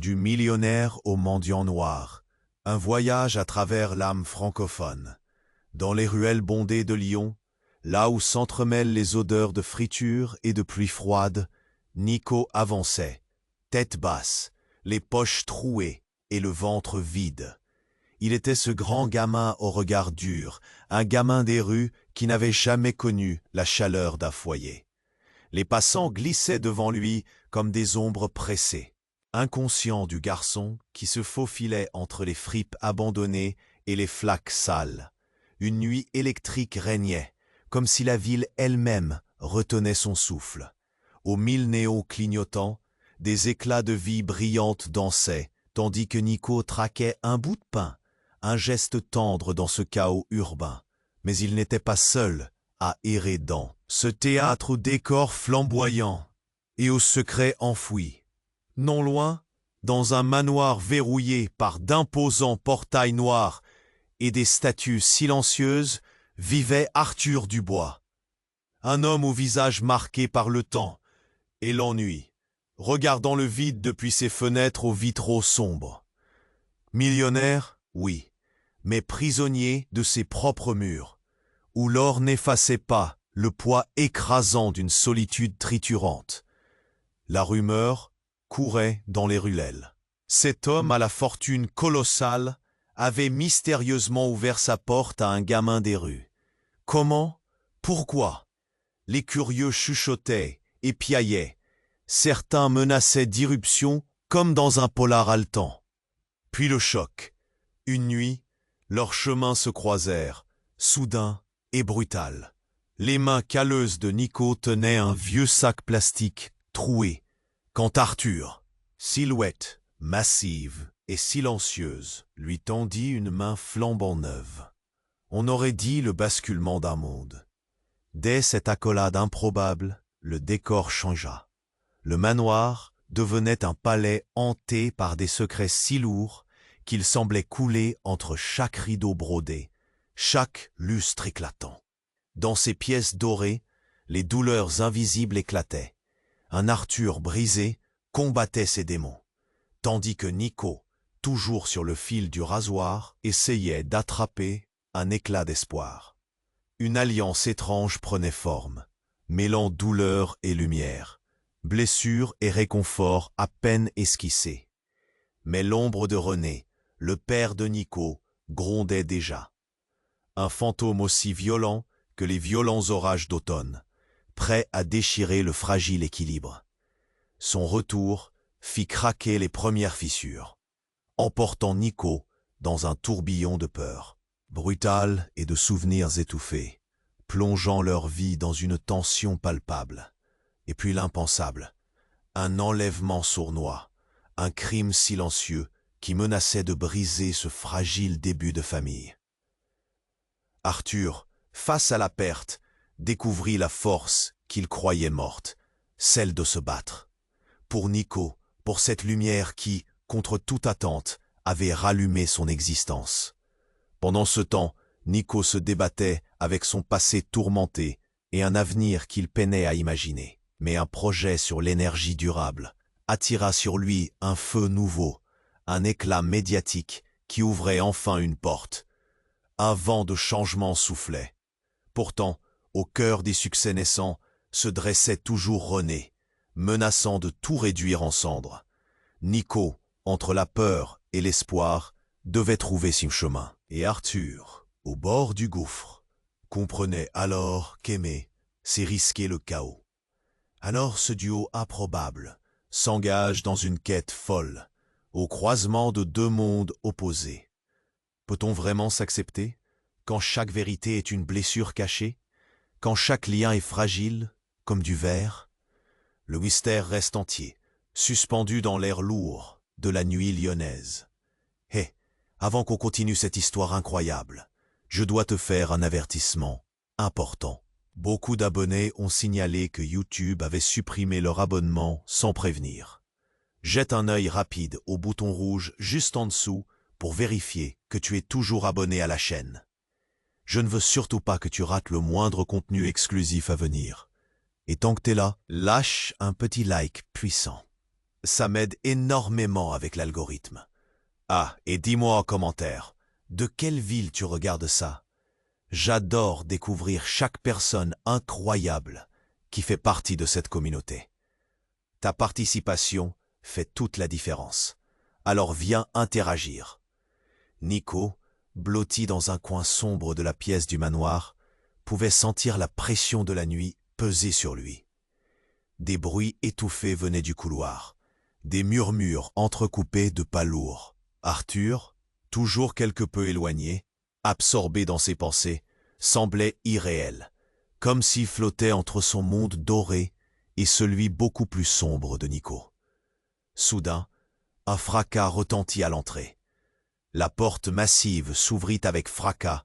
Du millionnaire au mendiant noir, un voyage à travers l'âme francophone. Dans les ruelles bondées de Lyon, là où s'entremêlent les odeurs de friture et de pluie froide, Nico avançait, tête basse, les poches trouées et le ventre vide. Il était ce grand gamin au regard dur, un gamin des rues qui n'avait jamais connu la chaleur d'un foyer. Les passants glissaient devant lui comme des ombres pressées. Inconscient du garçon qui se faufilait entre les fripes abandonnées et les flaques sales. Une nuit électrique régnait, comme si la ville elle-même retenait son souffle. Aux 1000 néons clignotants, des éclats de vie brillante dansaient, tandis que Nico traquait un bout de pain, un geste tendre dans ce chaos urbain. Mais il n'était pas seul à errer dans ce théâtre au décor flamboyant et aux secrets enfouis. Non loin, dans un manoir verrouillé par d'imposants portails noirs et des statues silencieuses, vivait Arthur Dubois. Un homme au visage marqué par le temps et l'ennui, regardant le vide depuis ses fenêtres aux vitraux sombres. Millionnaire, oui, mais prisonnier de ses propres murs, où l'or n'effaçait pas le poids écrasant d'une solitude triturante. La rumeur courait dans les ruelles. Cet homme à la fortune colossale avait mystérieusement ouvert sa porte à un gamin des rues. Comment? Pourquoi? Les curieux chuchotaient et piaillaient. Certains menaçaient d'irruption comme dans un polar haletant. Puis le choc. Une nuit, leurs chemins se croisèrent, soudain et brutal. Les mains calleuses de Nico tenaient un vieux sac plastique troué, quand Arthur, silhouette massive et silencieuse, lui tendit une main flambant neuve. On aurait dit le basculement d'un monde. Dès cette accolade improbable, le décor changea. Le manoir devenait un palais hanté par des secrets si lourds qu'il semblait couler entre chaque rideau brodé, chaque lustre éclatant. Dans ces pièces dorées, les douleurs invisibles éclataient. Un Arthur brisé combattait ses démons, tandis que Nico, toujours sur le fil du rasoir, essayait d'attraper un éclat d'espoir. Une alliance étrange prenait forme, mêlant douleur et lumière, blessure et réconfort à peine esquissés. Mais l'ombre de René, le père de Nico, grondait déjà. Un fantôme aussi violent que les violents orages d'automne, prêt à déchirer le fragile équilibre. Son retour fit craquer les premières fissures, emportant Nico dans un tourbillon de peur, brutal et de souvenirs étouffés, plongeant leur vie dans une tension palpable. Et puis l'impensable, un enlèvement sournois, un crime silencieux qui menaçait de briser ce fragile début de famille. Arthur, face à la perte, découvrit la force qu'il croyait morte, celle de se battre. Pour Nico, pour cette lumière qui, contre toute attente, avait rallumé son existence. Pendant ce temps, Nico se débattait avec son passé tourmenté et un avenir qu'il peinait à imaginer. Mais un projet sur l'énergie durable attira sur lui un feu nouveau, un éclat médiatique qui ouvrait enfin une porte. Un vent de changement soufflait. Pourtant, au cœur des succès naissants, se dressait toujours René, menaçant de tout réduire en cendres. Nico, entre la peur et l'espoir, devait trouver son chemin. Et Arthur, au bord du gouffre, comprenait alors qu'aimer, c'est risquer le chaos. Alors ce duo improbable s'engage dans une quête folle, au croisement de deux mondes opposés. Peut-on vraiment s'accepter quand chaque vérité est une blessure cachée, quand chaque lien est fragile comme du verre? Le mystère reste entier, suspendu dans l'air lourd de la nuit lyonnaise. Hé, avant qu'on continue cette histoire incroyable, je dois te faire un avertissement important. Beaucoup d'abonnés ont signalé que YouTube avait supprimé leur abonnement sans prévenir. Jette un œil rapide au bouton rouge juste en dessous pour vérifier que tu es toujours abonné à la chaîne. Je ne veux surtout pas que tu rates le moindre contenu exclusif à venir. Et tant que t'es là, lâche un petit like puissant. Ça m'aide énormément avec l'algorithme. Ah, et dis-moi en commentaire, de quelle ville tu regardes ça? J'adore découvrir chaque personne incroyable qui fait partie de cette communauté. Ta participation fait toute la différence. Alors viens interagir. Nico, blotti dans un coin sombre de la pièce du manoir, pouvait sentir la pression de la nuit peser sur lui. Des bruits étouffés venaient du couloir, des murmures entrecoupés de pas lourds. Arthur, toujours quelque peu éloigné, absorbé dans ses pensées, semblait irréel, comme s'il flottait entre son monde doré et celui beaucoup plus sombre de Nico. Soudain, un fracas retentit à l'entrée. La porte massive s'ouvrit avec fracas,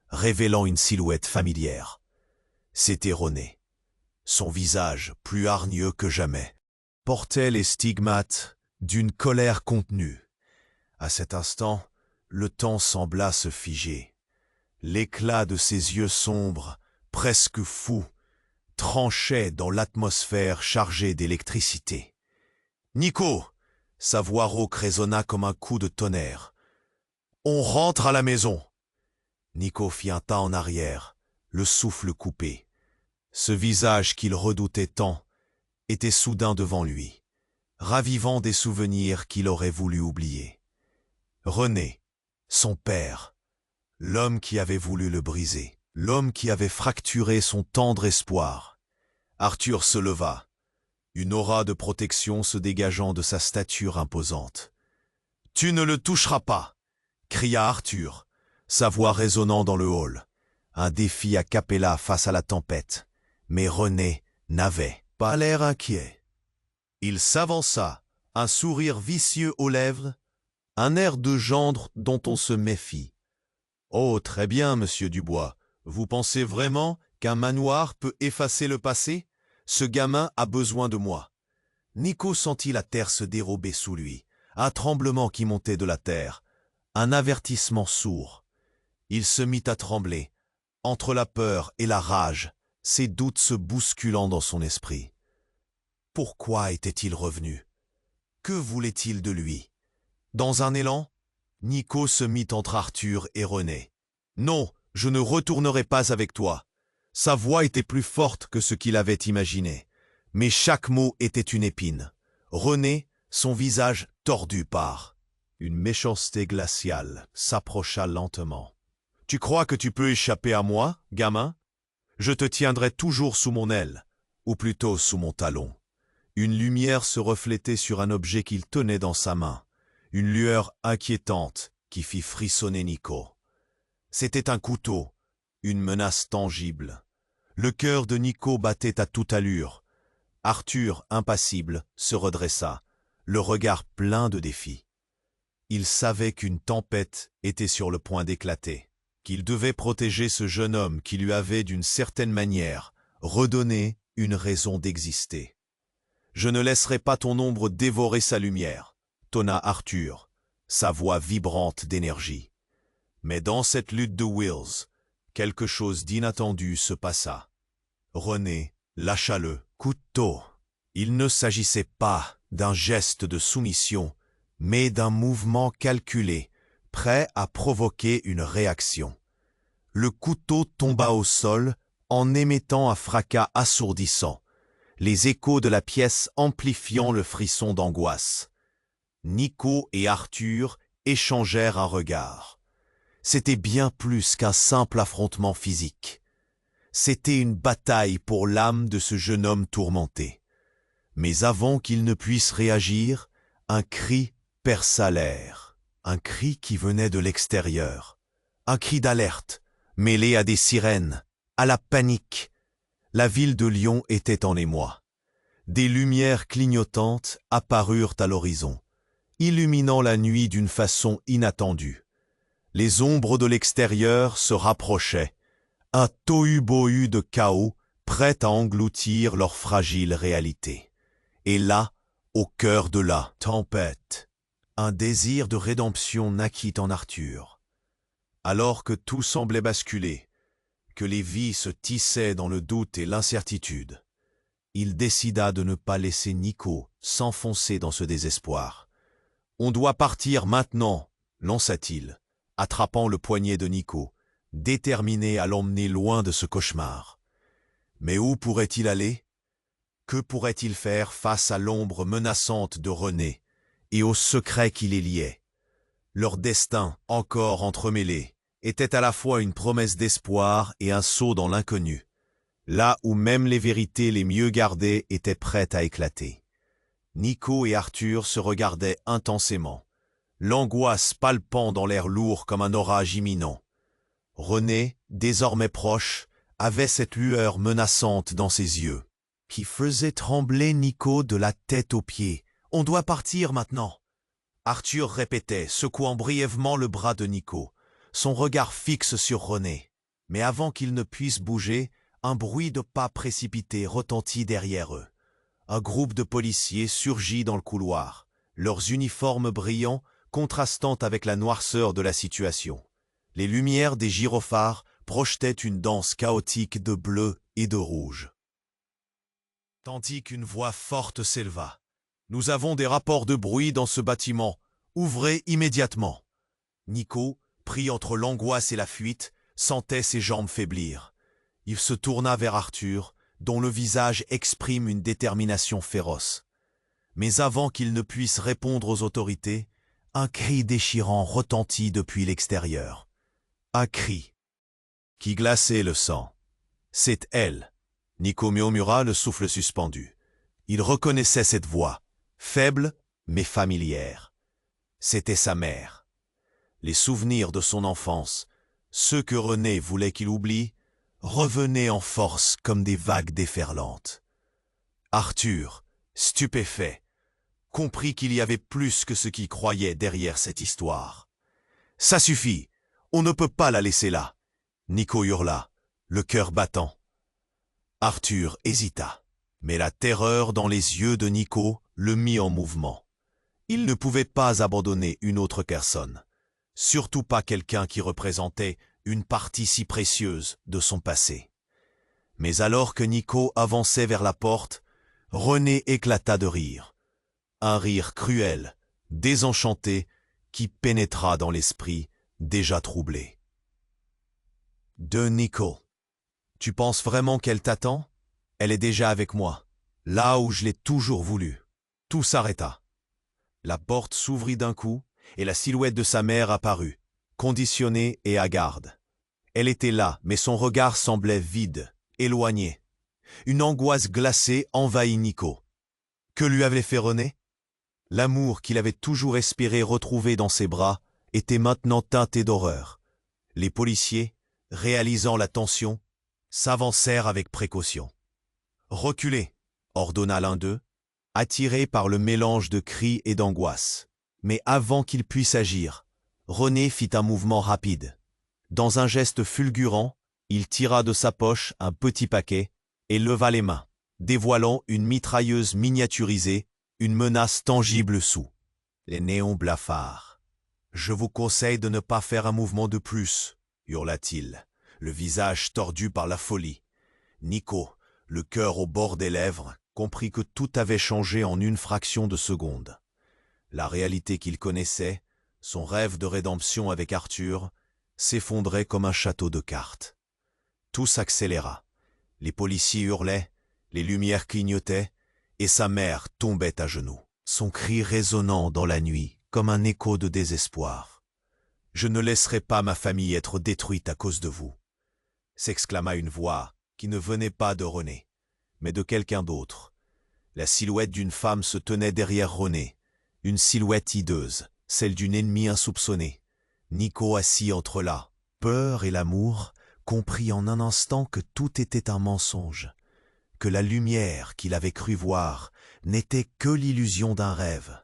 révélant une silhouette familière. C'était René. Son visage, plus hargneux que jamais, portait les stigmates d'une colère contenue. À cet instant, le temps sembla se figer. L'éclat de ses yeux sombres, presque fous, tranchait dans l'atmosphère chargée d'électricité. « Nico !» Sa voix rauque résonna comme un coup de tonnerre. « On rentre à la maison !» Nico fit un pas en arrière, le souffle coupé. Ce visage qu'il redoutait tant était soudain devant lui, ravivant des souvenirs qu'il aurait voulu oublier. René, son père, l'homme qui avait voulu le briser, l'homme qui avait fracturé son tendre espoir. Arthur se leva, une aura de protection se dégageant de sa stature imposante. « Tu ne le toucheras pas !» cria Arthur, sa voix résonnant dans le hall. Un défi a cappella face à la tempête. Mais René n'avait pas l'air inquiet. Il s'avança, un sourire vicieux aux lèvres, un air de gendre dont on se méfie. « Oh, très bien, monsieur Dubois. Vous pensez vraiment qu'un manoir peut effacer le passé? Ce gamin a besoin de moi. » Nico sentit la terre se dérober sous lui, un tremblement qui montait de la terre, un avertissement sourd. Il se mit à trembler, entre la peur et la rage, ses doutes se bousculant dans son esprit. Pourquoi était-il revenu? Que voulait-il de lui? Dans un élan, Nico se mit entre Arthur et René. « Non, je ne retournerai pas avec toi. » Sa voix était plus forte que ce qu'il avait imaginé, mais chaque mot était une épine. René, son visage tordu par une méchanceté glaciale, s'approcha lentement. « Tu crois que tu peux échapper à moi, gamin? Je te tiendrai toujours sous mon aile, ou plutôt sous mon talon. » Une lumière se reflétait sur un objet qu'il tenait dans sa main, une lueur inquiétante qui fit frissonner Nico. C'était un couteau, une menace tangible. Le cœur de Nico battait à toute allure. Arthur, impassible, se redressa, le regard plein de défi. Il savait qu'une tempête était sur le point d'éclater, qu'il devait protéger ce jeune homme qui lui avait, d'une certaine manière, redonné une raison d'exister. « Je ne laisserai pas ton ombre dévorer sa lumière », tonna Arthur, sa voix vibrante d'énergie. Mais dans cette lutte de wills, quelque chose d'inattendu se passa. René lâcha le couteau. Il ne s'agissait pas d'un geste de soumission, mais d'un mouvement calculé, prêt à provoquer une réaction. Le couteau tomba au sol en émettant un fracas assourdissant, les échos de la pièce amplifiant le frisson d'angoisse. Nico et Arthur échangèrent un regard. C'était bien plus qu'un simple affrontement physique. C'était une bataille pour l'âme de ce jeune homme tourmenté. Mais avant qu'il ne puisse réagir, un cri perça l'air. Un cri qui venait de l'extérieur. Un cri d'alerte, mêlé à des sirènes, à la panique. La ville de Lyon était en émoi. Des lumières clignotantes apparurent à l'horizon, illuminant la nuit d'une façon inattendue. Les ombres de l'extérieur se rapprochaient, un tohu-bohu de chaos prêt à engloutir leur fragile réalité. Et là, au cœur de la tempête, un désir de rédemption naquit en Arthur. Alors que tout semblait basculer, que les vies se tissaient dans le doute et l'incertitude, Il décida de ne pas laisser Nico s'enfoncer dans ce désespoir. « On doit partir maintenant !» lança-t-il, attrapant le poignet de Nico, déterminé à l'emmener loin de ce cauchemar. Mais où pourrait-il aller? Que pourrait-il faire face à l'ombre menaçante de René et au secret qui les liait? Leur destin, encore entremêlé, était à la fois une promesse d'espoir et un saut dans l'inconnu, là où même les vérités les mieux gardées étaient prêtes à éclater. Nico et Arthur se regardaient intensément, l'angoisse palpant dans l'air lourd comme un orage imminent. René, désormais proche, avait cette lueur menaçante dans ses yeux, qui faisait trembler Nico de la tête aux pieds. « On doit partir maintenant !» Arthur répétait, secouant brièvement le bras de Nico, son regard fixe sur René. Mais avant qu'il ne puisse bouger, un bruit de pas précipités retentit derrière eux. Un groupe de policiers surgit dans le couloir, leurs uniformes brillants contrastant avec la noirceur de la situation. Les lumières des gyrophares projetaient une danse chaotique de bleu et de rouge. Tandis qu'une voix forte s'éleva. « Nous avons des rapports de bruit dans ce bâtiment. Ouvrez immédiatement !» Nico, pris entre l'angoisse et la fuite, sentait ses jambes faiblir. Il se tourna vers Arthur, dont le visage exprime une détermination féroce. Mais avant qu'il ne puisse répondre aux autorités, un cri déchirant retentit depuis l'extérieur. Un cri qui glaçait le sang. « C'est elle !» Nico murmura, le souffle suspendu. Il reconnaissait cette voix, faible mais familière. C'était sa mère. Les souvenirs de son enfance, ceux que René voulait qu'il oublie, revenaient en force comme des vagues déferlantes. Arthur, stupéfait, comprit qu'il y avait plus que ce qu'il croyait derrière cette histoire. « Ça suffit, on ne peut pas la laisser là !» Nico hurla, le cœur battant. Arthur hésita, mais la terreur dans les yeux de Nico le mit en mouvement. Il ne pouvait pas abandonner une autre personne, surtout pas quelqu'un qui représentait une partie si précieuse de son passé. Mais alors que Nico avançait vers la porte, René éclata de rire. Un rire cruel, désenchanté, qui pénétra dans l'esprit déjà troublé. « De Nico, tu penses vraiment qu'elle t'attend? Elle est déjà avec moi, là où je l'ai toujours voulu. » Tout s'arrêta. La porte s'ouvrit d'un coup et la silhouette de sa mère apparut, conditionnée et hagarde. Elle était là, mais son regard semblait vide, éloigné. Une angoisse glacée envahit Nico. Que lui avait fait René? L'amour qu'il avait toujours espéré retrouver dans ses bras était maintenant teinté d'horreur. Les policiers, réalisant la tension, s'avancèrent avec précaution. « Reculez !» ordonna l'un d'eux, attiré par le mélange de cris et d'angoisse. Mais avant qu'il puisse agir, René fit un mouvement rapide. Dans un geste fulgurant, il tira de sa poche un petit paquet et leva les mains, dévoilant une mitrailleuse miniaturisée, une menace tangible sous. Les néons blafards. « Je vous conseille de ne pas faire un mouvement de plus, » hurla-t-il, le visage tordu par la folie. Nico, le cœur au bord des lèvres, comprit que tout avait changé en une fraction de seconde. La réalité qu'il connaissait, son rêve de rédemption avec Arthur, s'effondrait comme un château de cartes. Tout s'accéléra. Les policiers hurlaient, les lumières clignotaient, et sa mère tombait à genoux, son cri résonnant dans la nuit comme un écho de désespoir. « Je ne laisserai pas ma famille être détruite à cause de vous !» s'exclama une voix qui ne venait pas de René, mais de quelqu'un d'autre. La silhouette d'une femme se tenait derrière René, une silhouette hideuse, celle d'une ennemie insoupçonnée. Nico assis entre la peur et l'amour, comprit en un instant que tout était un mensonge, que la lumière qu'il avait cru voir n'était que l'illusion d'un rêve.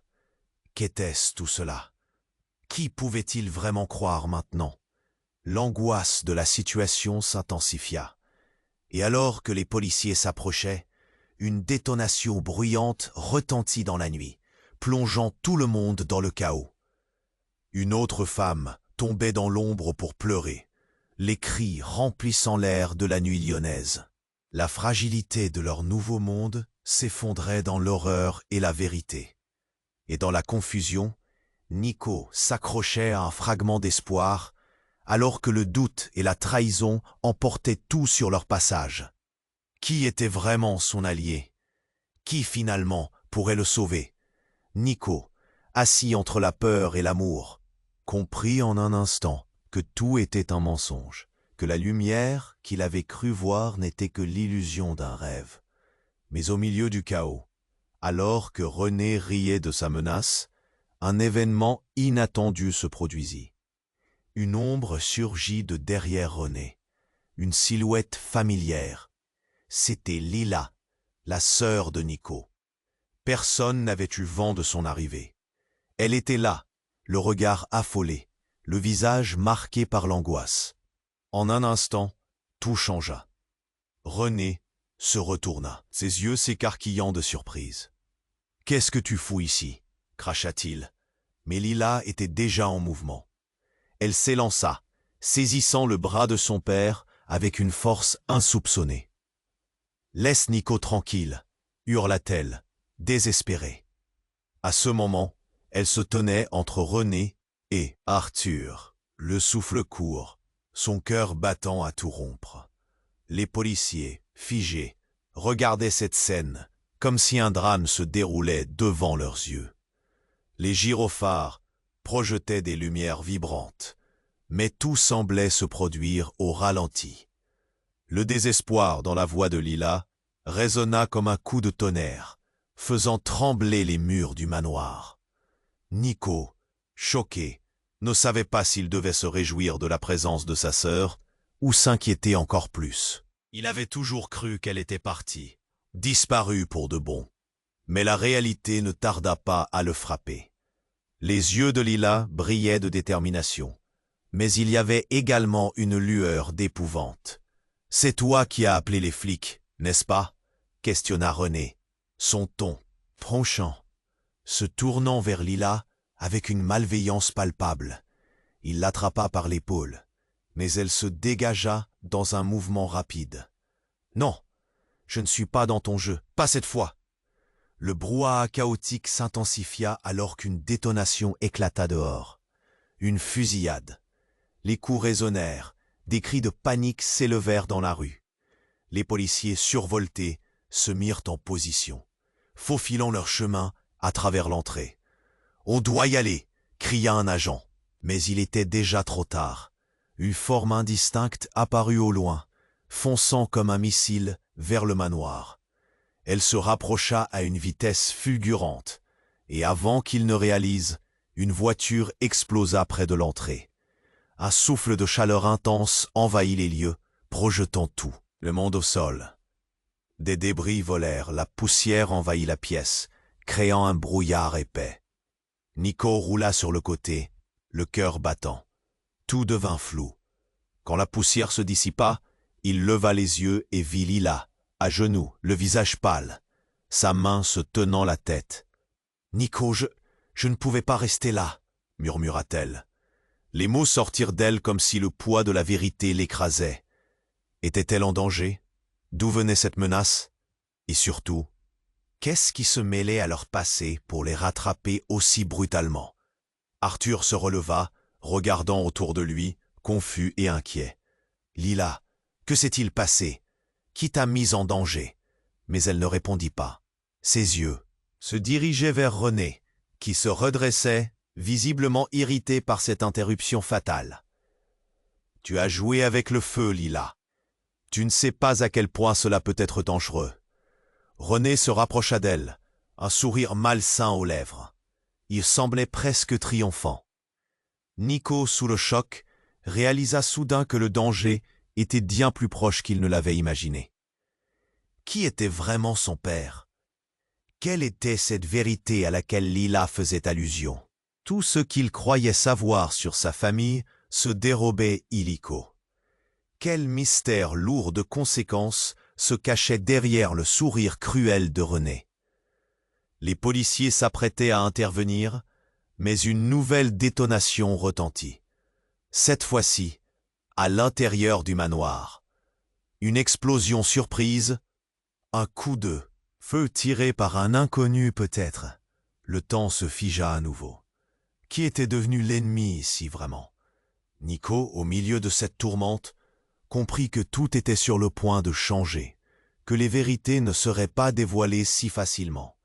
Qu'était-ce tout cela? Qui pouvait-il vraiment croire maintenant? L'angoisse de la situation s'intensifia. Et alors que les policiers s'approchaient, une détonation bruyante retentit dans la nuit, plongeant tout le monde dans le chaos. Une autre femme tombait dans l'ombre pour pleurer, les cris remplissant l'air de la nuit lyonnaise. La fragilité de leur nouveau monde s'effondrait dans l'horreur et la vérité. Et dans la confusion, Nico s'accrochait à un fragment d'espoir, alors que le doute et la trahison emportaient tout sur leur passage. Qui était vraiment son allié? Qui finalement pourrait le sauver? Nico, assis entre la peur et l'amour, comprit en un instant que tout était un mensonge, que la lumière qu'il avait cru voir n'était que l'illusion d'un rêve. Mais au milieu du chaos, alors que René riait de sa menace, un événement inattendu se produisit. Une ombre surgit de derrière René, une silhouette familière. C'était Lila, la sœur de Nico. Personne n'avait eu vent de son arrivée. Elle était là, le regard affolé, le visage marqué par l'angoisse. En un instant, tout changea. René se retourna, ses yeux s'écarquillant de surprise. « Qu'est-ce que tu fous ici ?» cracha-t-il. Mais Lila était déjà en mouvement. Elle s'élança, saisissant le bras de son père avec une force insoupçonnée. « Laisse Nico tranquille !» hurla-t-elle, désespérée. À ce moment, elle se tenait entre René et Arthur, le souffle court, son cœur battant à tout rompre. Les policiers, figés, regardaient cette scène, comme si un drame se déroulait devant leurs yeux. Les gyrophares projetaient des lumières vibrantes, mais tout semblait se produire au ralenti. Le désespoir dans la voix de Lila résonna comme un coup de tonnerre, faisant trembler les murs du manoir. Nico, choqué, ne savait pas s'il devait se réjouir de la présence de sa sœur ou s'inquiéter encore plus. Il avait toujours cru qu'elle était partie, disparue pour de bon. Mais la réalité ne tarda pas à le frapper. Les yeux de Lila brillaient de détermination, mais il y avait également une lueur d'épouvante. « C'est toi qui as appelé les flics, n'est-ce pas ?» questionna René, son ton tranchant. Se tournant vers Lila avec une malveillance palpable, il l'attrapa par l'épaule, mais elle se dégagea dans un mouvement rapide. « Non, je ne suis pas dans ton jeu, pas cette fois !» Le brouhaha chaotique s'intensifia alors qu'une détonation éclata dehors. Une fusillade. Les coups résonnèrent, des cris de panique s'élevèrent dans la rue. Les policiers survoltés se mirent en position, faufilant leur chemin à travers l'entrée. « On doit y aller !» cria un agent. Mais il était déjà trop tard. Une forme indistincte apparut au loin, fonçant comme un missile vers le manoir. Elle se rapprocha à une vitesse fulgurante, et avant qu'il ne réalise, une voiture explosa près de l'entrée. Un souffle de chaleur intense envahit les lieux, projetant tout, le monde au sol. Des débris volèrent, la poussière envahit la pièce, créant un brouillard épais. Nico roula sur le côté, le cœur battant. Tout devint flou. Quand la poussière se dissipa, il leva les yeux et vit Lila, à genoux, le visage pâle, sa main se tenant la tête. « Nico, je ne pouvais pas rester là, » murmura-t-elle. Les mots sortirent d'elle comme si le poids de la vérité l'écrasait. Était-elle en danger? D'où venait cette menace? Et surtout, qu'est-ce qui se mêlait à leur passé pour les rattraper aussi brutalement? Arthur se releva, regardant autour de lui, confus et inquiet. « Lila, que s'est-il passé? Qui t'a mise en danger ?» Mais elle ne répondit pas. Ses yeux se dirigeaient vers René, qui se redressait, visiblement irrité par cette interruption fatale. « Tu as joué avec le feu, Lila. Tu ne sais pas à quel point cela peut être dangereux. » René se rapprocha d'elle, un sourire malsain aux lèvres. Il semblait presque triomphant. Nico, sous le choc, réalisa soudain que le danger était bien plus proche qu'il ne l'avait imaginé. Qui était vraiment son père? Quelle était cette vérité à laquelle Lila faisait allusion? Tout ce qu'il croyait savoir sur sa famille se dérobait illico. Quel mystère lourd de conséquences se cachait derrière le sourire cruel de René? Les policiers s'apprêtaient à intervenir, mais une nouvelle détonation retentit. Cette fois-ci, à l'intérieur du manoir. Une explosion surprise, un coup de feu tiré par un inconnu peut-être. Le temps se figea à nouveau. Qui était devenu l'ennemi ici vraiment? Nico, au milieu de cette tourmente, comprit que tout était sur le point de changer, que les vérités ne seraient pas dévoilées si facilement.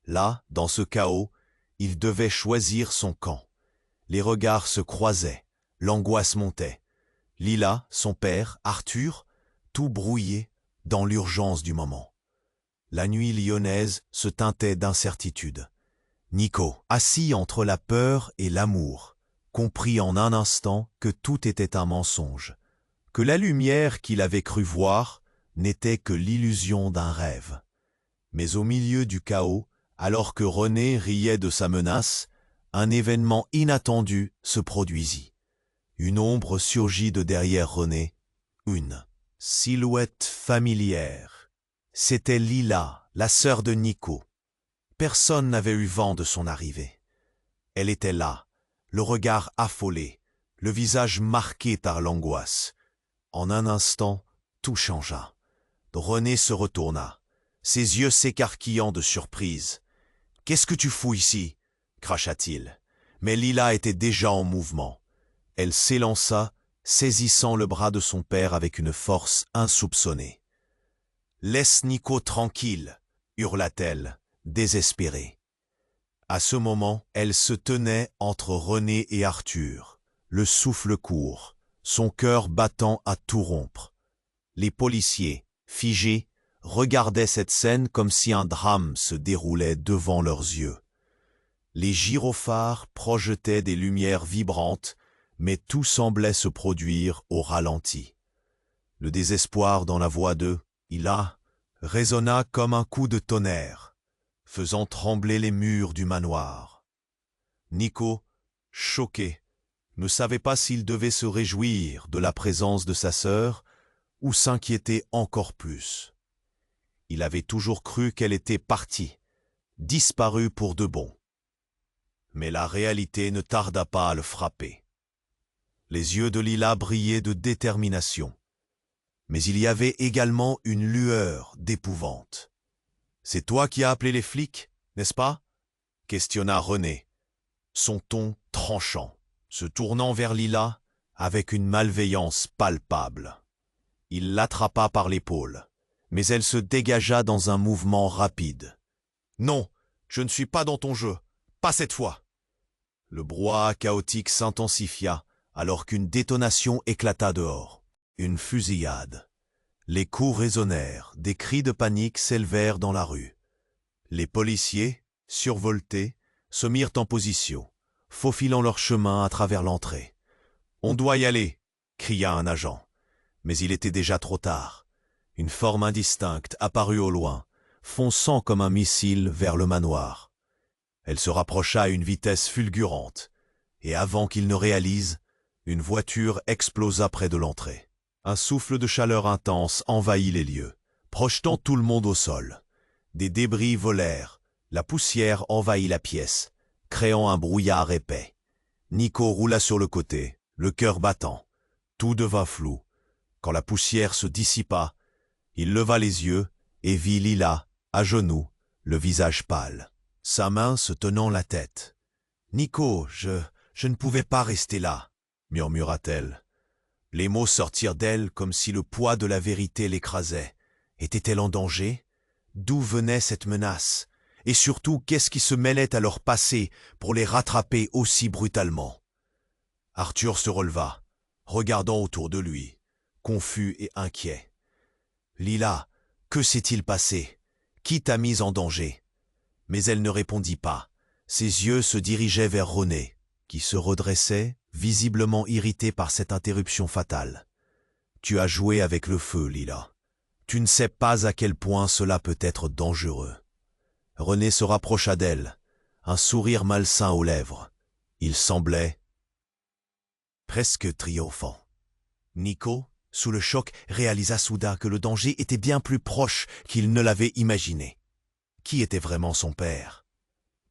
Là, dans ce chaos, il devait choisir son camp. Les regards se croisaient, l'angoisse montait. Lila, son père, Arthur, tout brouillé dans l'urgence du moment. La nuit lyonnaise se teintait d'incertitude. Nico, assis entre la peur et l'amour, comprit en un instant que tout était un mensonge, que la lumière qu'il avait cru voir n'était que l'illusion d'un rêve. Mais au milieu du chaos, alors que René riait de sa menace, un événement inattendu se produisit. Une ombre surgit de derrière René, une silhouette familière. C'était Lila, la sœur de Nico. Personne n'avait eu vent de son arrivée. Elle était là, le regard affolé, le visage marqué par l'angoisse. En un instant, tout changea. René se retourna, ses yeux s'écarquillant de surprise. « Qu'est-ce que tu fous ici ?» cracha-t-il. Mais Lila était déjà en mouvement. Elle s'élança, saisissant le bras de son père avec une force insoupçonnée. « Laisse Nico tranquille !» hurla-t-elle, désespérée. À ce moment, elle se tenait entre René et Arthur, le souffle court, son cœur battant à tout rompre. Les policiers, figés, regardaient cette scène comme si un drame se déroulait devant leurs yeux. Les gyrophares projetaient des lumières vibrantes, mais tout semblait se produire au ralenti. Le désespoir dans la voix de « Lila » résonna comme un coup de tonnerre, faisant trembler les murs du manoir. Nico, choqué, ne savait pas s'il devait se réjouir de la présence de sa sœur ou s'inquiéter encore plus. Il avait toujours cru qu'elle était partie, disparue pour de bon. Mais la réalité ne tarda pas à le frapper. Les yeux de Lila brillaient de détermination. Mais il y avait également une lueur d'épouvante. « C'est toi qui as appelé les flics, n'est-ce pas ?» questionna René, son ton tranchant, se tournant vers Lila avec une malveillance palpable. Il l'attrapa par l'épaule, mais elle se dégagea dans un mouvement rapide. « Non, je ne suis pas dans ton jeu, pas cette fois !» Le brouhaha chaotique s'intensifia alors qu'une détonation éclata dehors. Une fusillade. Les coups résonnèrent, des cris de panique s'élevèrent dans la rue. Les policiers, survoltés, se mirent en position, faufilant leur chemin à travers l'entrée. « On doit y aller !» cria un agent. Mais il était déjà trop tard. Une forme indistincte apparut au loin, fonçant comme un missile vers le manoir. Elle se rapprocha à une vitesse fulgurante, et avant qu'il ne réalise, une voiture explosa près de l'entrée. Un souffle de chaleur intense envahit les lieux, projetant tout le monde au sol. Des débris volèrent, la poussière envahit la pièce, créant un brouillard épais. Nico roula sur le côté, le cœur battant. Tout devint flou. Quand la poussière se dissipa, il leva les yeux et vit Lila, à genoux, le visage pâle, sa main se tenant la tête. « Nico, je ne pouvais pas rester là », murmura-t-elle. Les mots sortirent d'elle comme si le poids de la vérité l'écrasait. Était-elle en danger? D'où venait cette menace? Et surtout, qu'est-ce qui se mêlait à leur passé pour les rattraper aussi brutalement? Arthur se releva, regardant autour de lui, confus et inquiet. « Lila, que s'est-il passé? Qui t'a mise en danger ?» Mais elle ne répondit pas. Ses yeux se dirigeaient vers René, qui se redressait, visiblement irrité par cette interruption fatale. « Tu as joué avec le feu, Lila. Tu ne sais pas à quel point cela peut être dangereux. » René se rapprocha d'elle, un sourire malsain aux lèvres. Il semblait presque triomphant. Nico, sous le choc, réalisa soudain que le danger était bien plus proche qu'il ne l'avait imaginé. Qui était vraiment son père?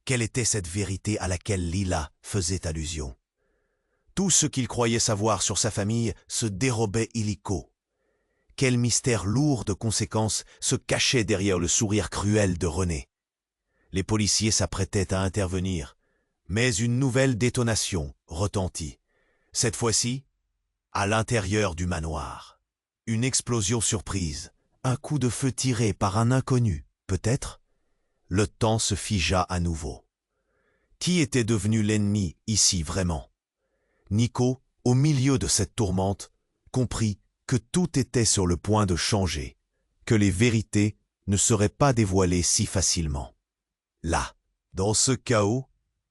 Quelle était cette vérité à laquelle Lila faisait allusion? Tout ce qu'il croyait savoir sur sa famille se dérobait illico. Quel mystère lourd de conséquences se cachait derrière le sourire cruel de René. Les policiers s'apprêtaient à intervenir, mais une nouvelle détonation retentit. Cette fois-ci, à l'intérieur du manoir. Une explosion surprise, un coup de feu tiré par un inconnu, peut-être? Le temps se figea à nouveau. Qui était devenu l'ennemi ici vraiment? Nico, au milieu de cette tourmente, comprit que tout était sur le point de changer, que les vérités ne seraient pas dévoilées si facilement. Là, dans ce chaos,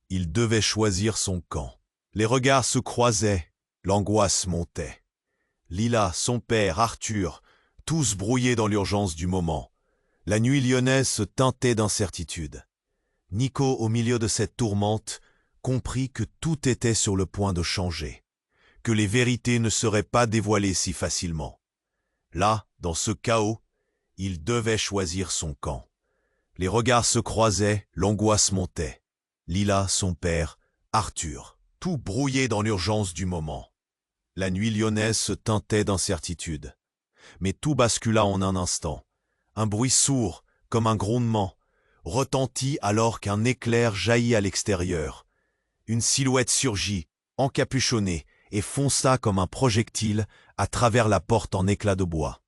il devait choisir son camp. Les regards se croisaient, l'angoisse montait. Lila, son père, Arthur, tous brouillés dans l'urgence du moment. La nuit lyonnaise se teintait d'incertitude. Nico, au milieu de cette tourmente, comprit que tout était sur le point de changer, que les vérités ne seraient pas dévoilées si facilement. Là, dans ce chaos, il devait choisir son camp. Les regards se croisaient, l'angoisse montait. Lila, son père, Arthur, tout brouillés dans l'urgence du moment. La nuit lyonnaise se teintait d'incertitude. Mais tout bascula en un instant. Un bruit sourd, comme un grondement, retentit alors qu'un éclair jaillit à l'extérieur. Une silhouette surgit, encapuchonnée, et fonça comme un projectile à travers la porte en éclats de bois.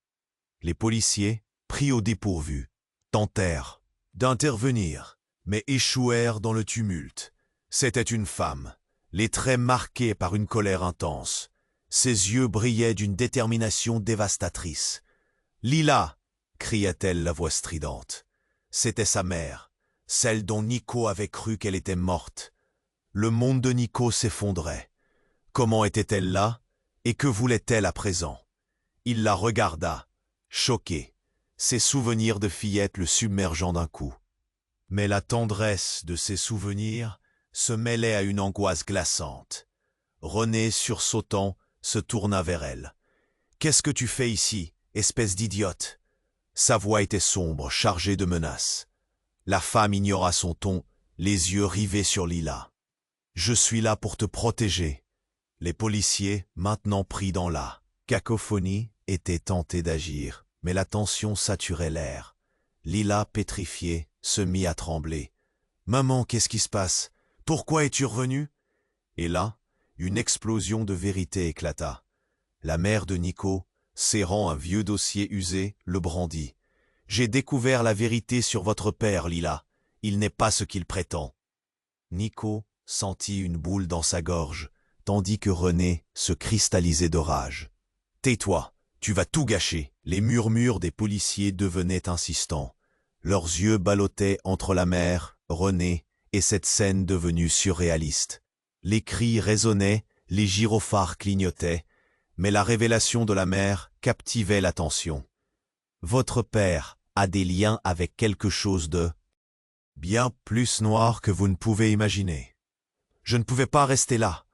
Les policiers, pris au dépourvu, tentèrent d'intervenir, mais échouèrent dans le tumulte. C'était une femme, les traits marqués par une colère intense. Ses yeux brillaient d'une détermination dévastatrice. « Lila !» cria-t-elle la voix stridente. C'était sa mère, celle dont Nico avait cru qu'elle était morte. Le monde de Nico s'effondrait. Comment était-elle là, et que voulait-elle à présent? Il la regarda, choqué, ses souvenirs de fillette le submergeant d'un coup. Mais la tendresse de ses souvenirs se mêlait à une angoisse glaçante. René, sursautant, se tourna vers elle. « Qu'est-ce que tu fais ici, espèce d'idiote ?» Sa voix était sombre, chargée de menaces. La femme ignora son ton, les yeux rivés sur Lila. « Je suis là pour te protéger. » Les policiers, maintenant pris dans la cacophonie, étaient tentés d'agir, mais la tension saturait l'air. Lila, pétrifiée, se mit à trembler. « Maman, qu'est-ce qui se passe? Pourquoi es-tu revenue ?» Et là, une explosion de vérité éclata. La mère de Nico, serrant un vieux dossier usé, le brandit. « J'ai découvert la vérité sur votre père, Lila. Il n'est pas ce qu'il prétend. » Nico sentit une boule dans sa gorge, tandis que René se cristallisait de rage. « Tais-toi, tu vas tout gâcher !» Les murmures des policiers devenaient insistants. Leurs yeux ballottaient entre la mère, René, et cette scène devenue surréaliste. Les cris résonnaient, les gyrophares clignotaient, mais la révélation de la mère captivait l'attention. « Votre père a des liens avec quelque chose de bien plus noir que vous ne pouvez imaginer. Je ne pouvais pas rester là.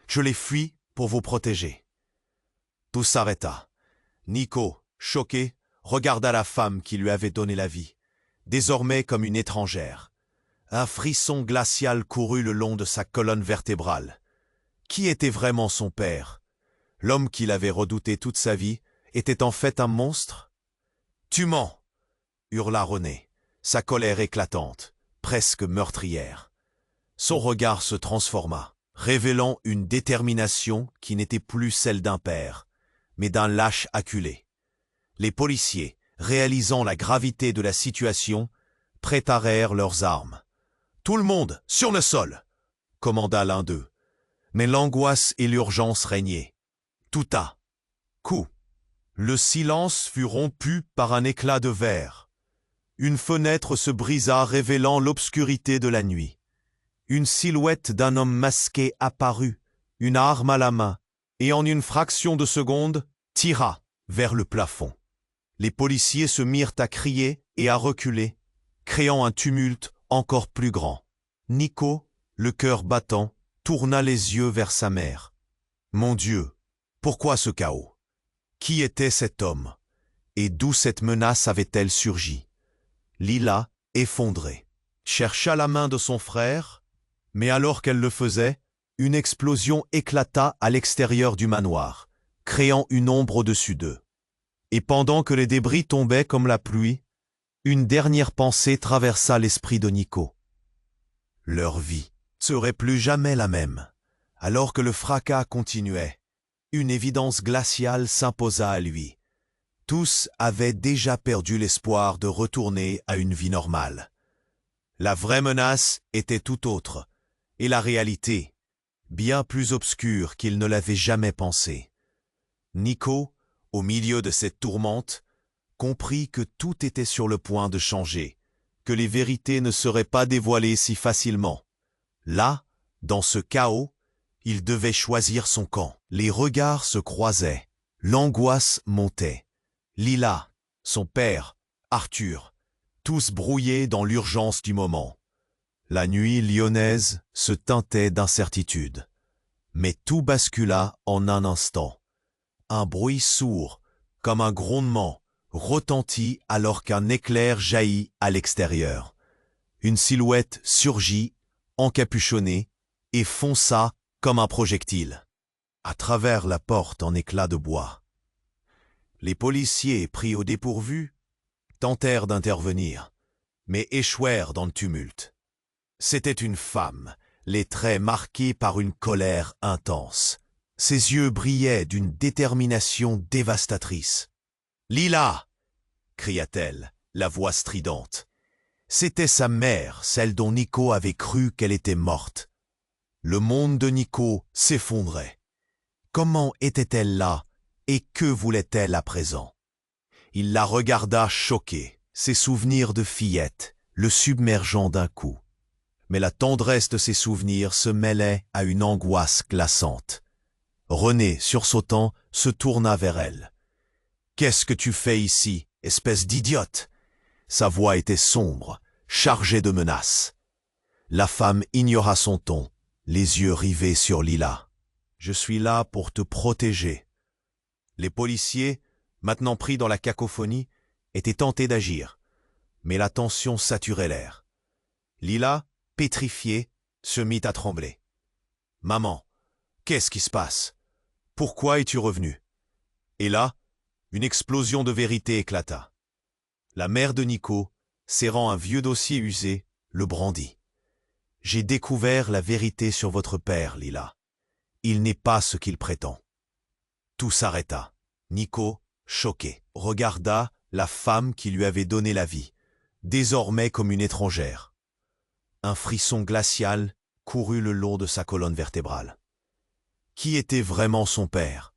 Je l'ai fui pour vous protéger. » Tout s'arrêta. Nico, choqué, regarda la femme qui lui avait donné la vie, désormais comme une étrangère. Un frisson glacial courut le long de sa colonne vertébrale. Qui était vraiment son père? L'homme qu'il avait redouté toute sa vie était en fait un monstre? « Tu mens !» hurla René, sa colère éclatante, presque meurtrière. Son regard se transforma, révélant une détermination qui n'était plus celle d'un père, mais d'un lâche acculé. Les policiers, réalisant la gravité de la situation, préparèrent leurs armes. « Tout le monde, sur le sol !» commanda l'un d'eux. Mais l'angoisse et l'urgence régnaient. Tout à coup, le silence fut rompu par un éclat de verre. Une fenêtre se brisa, révélant l'obscurité de la nuit. Une silhouette d'un homme masqué apparut, une arme à la main, et en une fraction de seconde, tira vers le plafond. Les policiers se mirent à crier et à reculer, créant un tumulte encore plus grand. Nico, le cœur battant, tourna les yeux vers sa mère. « Mon Dieu, pourquoi ce chaos? Qui était cet homme? Et d'où cette menace avait-elle surgi ?» Lila, effondrée, chercha la main de son frère, mais alors qu'elle le faisait, une explosion éclata à l'extérieur du manoir, créant une ombre au-dessus d'eux. Et pendant que les débris tombaient comme la pluie, une dernière pensée traversa l'esprit de Nico. Leur vie serait plus jamais la même. Alors que le fracas continuait, une évidence glaciale s'imposa à lui. Tous avaient déjà perdu l'espoir de retourner à une vie normale. La vraie menace était tout autre, et la réalité, bien plus obscure qu'il ne l'avait jamais pensé. Nico, au milieu de cette tourmente, comprit que tout était sur le point de changer, que les vérités ne seraient pas dévoilées si facilement. Là, dans ce chaos, il devait choisir son camp. Les regards se croisaient, l'angoisse montait. Lila, son père, Arthur, tous brouillés dans l'urgence du moment. La nuit lyonnaise se teintait d'incertitude. Mais tout bascula en un instant. Un bruit sourd, comme un grondement, retentit alors qu'un éclair jaillit à l'extérieur. Une silhouette surgit, encapuchonnée, et fonça comme un projectile à travers la porte en éclats de bois. Les policiers, pris au dépourvu, tentèrent d'intervenir, mais échouèrent dans le tumulte. C'était une femme, les traits marqués par une colère intense. Ses yeux brillaient d'une détermination dévastatrice. « Lila !» cria-t-elle, la voix stridente. C'était sa mère, celle dont Nico avait cru qu'elle était morte. Le monde de Nico s'effondrait. Comment était-elle là et que voulait-elle à présent? Il la regarda choqué, ses souvenirs de fillette, le submergeant d'un coup. Mais la tendresse de ses souvenirs se mêlait à une angoisse glaçante. René, sursautant, se tourna vers elle. « Qu'est-ce que tu fais ici, espèce d'idiote ?» Sa voix était sombre, chargée de menaces. La femme ignora son ton, les yeux rivés sur Lila. « Je suis là pour te protéger. » Les policiers, maintenant pris dans la cacophonie, étaient tentés d'agir, mais la tension saturait l'air. Lila, pétrifiée, se mit à trembler. « Maman, qu'est-ce qui se passe? Pourquoi es-tu revenue ?» Et là, une explosion de vérité éclata. La mère de Nico, serrant un vieux dossier usé, le brandit. « J'ai découvert la vérité sur votre père, Lila. Il n'est pas ce qu'il prétend. » Tout s'arrêta. Nico, choqué, regarda la femme qui lui avait donné la vie, désormais comme une étrangère. Un frisson glacial courut le long de sa colonne vertébrale. Qui était vraiment son père?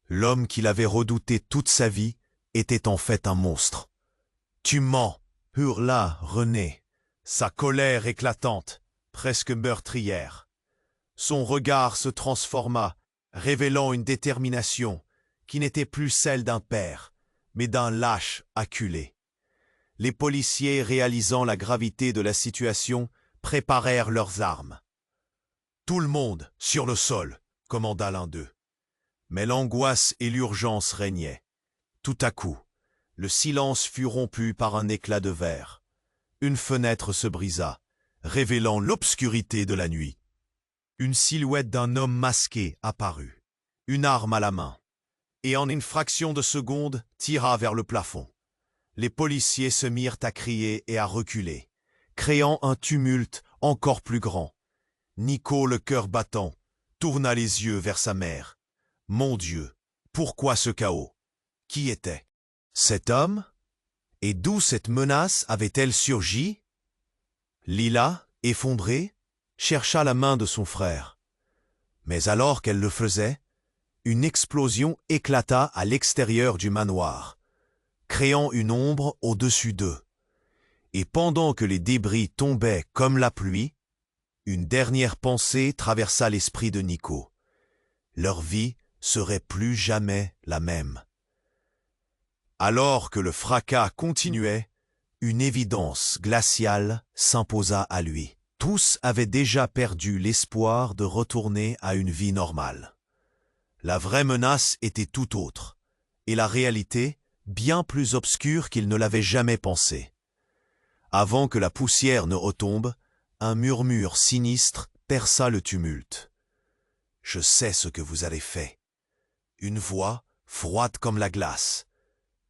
L'homme qu'il avait redouté toute sa vie était en fait un monstre. « Tu mens !» hurla René, sa colère éclatante, presque meurtrière. Son regard se transforma, révélant une détermination qui n'était plus celle d'un père, mais d'un lâche acculé. Les policiers, réalisant la gravité de la situation, préparèrent leurs armes. « Tout le monde sur le sol !» commanda l'un d'eux. Mais l'angoisse et l'urgence régnaient. Tout à coup, le silence fut rompu par un éclat de verre. Une fenêtre se brisa, révélant l'obscurité de la nuit. Une silhouette d'un homme masqué apparut, une arme à la main, et en une fraction de seconde tira vers le plafond. Les policiers se mirent à crier et à reculer, créant un tumulte encore plus grand. Nico, le cœur battant, tourna les yeux vers sa mère. Mon Dieu, pourquoi ce chaos? Qui était cet homme? Et d'où cette menace avait-elle surgi? Lila, effondrée, chercha la main de son frère. Mais alors qu'elle le faisait, une explosion éclata à l'extérieur du manoir, créant une ombre au-dessus d'eux. Et pendant que les débris tombaient comme la pluie, une dernière pensée traversa l'esprit de Nico. Leur vie serait plus jamais la même. Alors que le fracas continuait, une évidence glaciale s'imposa à lui. Tous avaient déjà perdu l'espoir de retourner à une vie normale. La vraie menace était tout autre, et la réalité bien plus obscure qu'ils ne l'avaient jamais pensé. Avant que la poussière ne retombe, un murmure sinistre perça le tumulte. « Je sais ce que vous avez fait. » Une voix, froide comme la glace,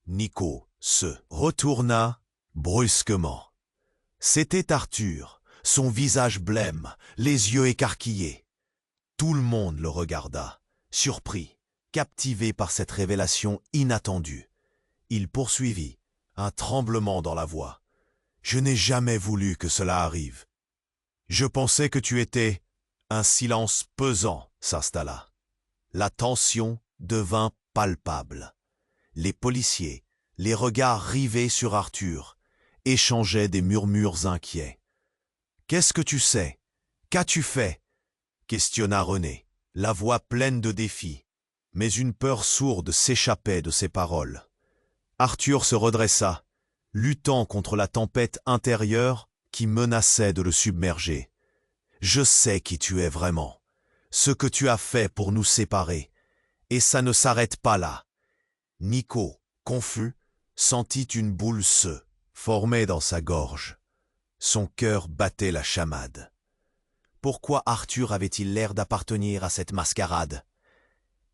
Nico se retourna brusquement. C'était Arthur, son visage blême, les yeux écarquillés. Tout le monde le regarda, surpris, captivé par cette révélation inattendue. Il poursuivit, un tremblement dans la voix. « Je n'ai jamais voulu que cela arrive. Je pensais que tu étais... » Un silence pesant s'installa. La tension devint palpable. Les policiers, les regards rivés sur Arthur, échangeaient des murmures inquiets. « Qu'est-ce que tu sais? Qu'as-tu fait ?» questionna René, la voix pleine de défi. Mais une peur sourde s'échappait de ses paroles. Arthur se redressa, luttant contre la tempête intérieure qui menaçait de le submerger. « Je sais qui tu es vraiment, ce que tu as fait pour nous séparer, et ça ne s'arrête pas là. » Nico, confus, sentit une boule se former dans sa gorge. Son cœur battait la chamade. Pourquoi Arthur avait-il l'air d'appartenir à cette mascarade?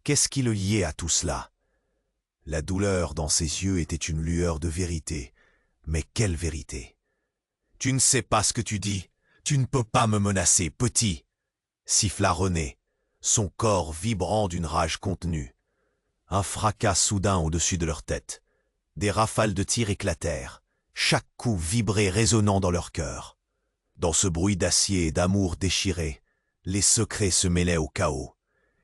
Qu'est-ce qui le liait à tout cela? La douleur dans ses yeux était une lueur de vérité. Mais quelle vérité? « Tu ne sais pas ce que tu dis. Tu ne peux pas me menacer, petit !» siffla René, son corps vibrant d'une rage contenue. Un fracas soudain au-dessus de leur tête. Des rafales de tir éclatèrent, chaque coup vibrait résonnant dans leur cœur. Dans ce bruit d'acier et d'amour déchiré, les secrets se mêlaient au chaos.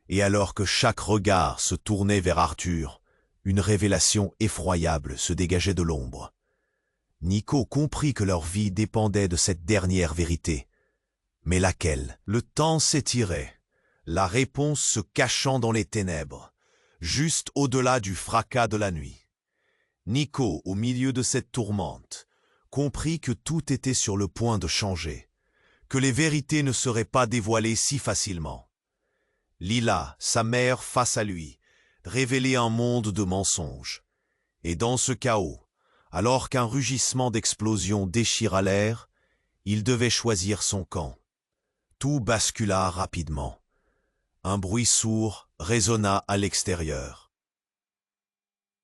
Et alors que chaque regard se tournait vers Arthur, une révélation effroyable se dégageait de l'ombre. Nico comprit que leur vie dépendait de cette dernière vérité. Mais laquelle? Le temps s'étirait, la réponse se cachant dans les ténèbres, juste au-delà du fracas de la nuit. Nico, au milieu de cette tourmente, comprit que tout était sur le point de changer, que les vérités ne seraient pas dévoilées si facilement. Lila, sa mère face à lui, révélait un monde de mensonges. Et dans ce chaos, alors qu'un rugissement d'explosion déchira l'air, il devait choisir son camp. Tout bascula rapidement. Un bruit sourd résonna à l'extérieur.